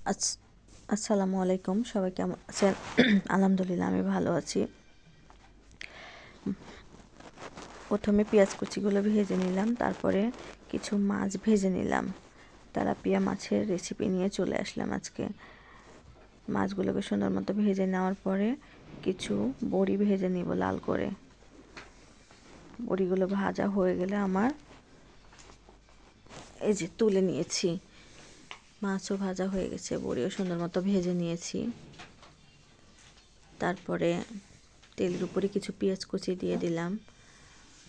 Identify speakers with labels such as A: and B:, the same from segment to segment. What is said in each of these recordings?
A: আসসালামু আলাইকুম, সবাই কেমন আছেন? আলহামদুলিল্লাহ আমি ভালো আছি। প্রথমে পেঁয়াজ কুচিগুলো ভেজে নিলাম, তারপরে কিছু মাছ ভেজে নিলাম। তেলাপিয়া মাছের রেসিপি নিয়ে চলে আসলাম আজকে। মাছগুলোকে সুন্দর মতো ভেজে নেওয়ার পরে কিছু বড়ি ভেজে নিব লাল করে। বড়িগুলো ভাজা হয়ে গেলে আমার এই যে তুলে নিয়েছি। মাছও ভাজা হয়ে গেছে, বড়িও সুন্দর মতো ভেজে নিয়েছি। তারপরে তেলের উপরে কিছু পেঁয়াজ কুচি দিয়ে দিলাম,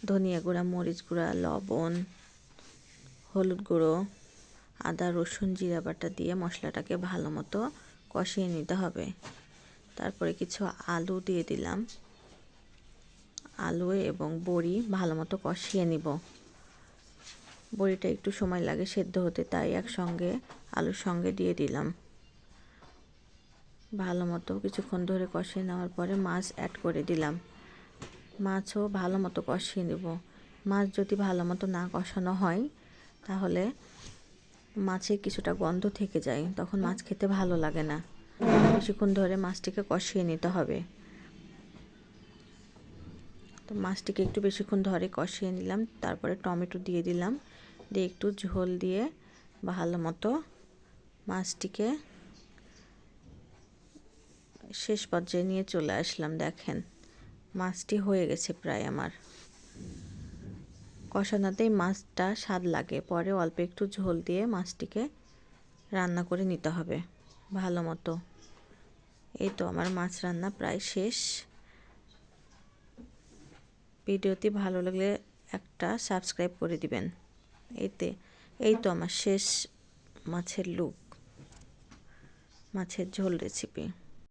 A: ধনিয়া গুঁড়া, মরিচ গুঁড়া, লবণ, হলুদ গুঁড়ো, আদা রসুন জিরা বাটা দিয়ে মশলাটাকে ভালো মতো কষিয়ে নিতে হবে। তারপরে কিছু আলু দিয়ে দিলাম, আলু এবং বড়ি ভালো মতো কষিয়ে নিব। বড়িটা একটু সময় লাগে সেদ্ধ হতে, তাই একসঙ্গে আলুর সঙ্গে দিয়ে দিলাম। ভালো মতো কিছুক্ষণ ধরে কষিয়ে নেওয়ার পরে মাছ অ্যাড করে দিলাম। মাছও ভালো মতো কষিয়ে নেব। মাছ যদি ভালো মতো না কষানো হয় তাহলে মাছে কিছুটা গন্ধ থেকে যায়, তখন মাছ খেতে ভালো লাগে না। বেশিক্ষণ ধরে মাছটিকে কষিয়ে নিতে হবে। তো মাছটিকে একটু বেশিক্ষণ ধরে কষিয়ে নিলাম, তারপরে টমেটো দিয়ে দিলাম, দিয়ে একটু ঝোল দিয়ে ভালো মতো মাছটিকে শেষ পর্যায়ে নিয়ে চলে আসলাম। দেখেন মাছটি হয়ে গেছে প্রায় আমার। কষানোতেই মাছটা স্বাদ লাগে, পরে অল্প একটু ঝোল দিয়ে মাছটিকে রান্না করে নিতে হবে ভালো মতো। এই তো আমার মাছ রান্না প্রায় শেষ। ভিডিওটি ভালো লাগলে একটা সাবস্ক্রাইব করে দিবেন। এই তো আমার শেষ মাছের ঝোল রেসিপি।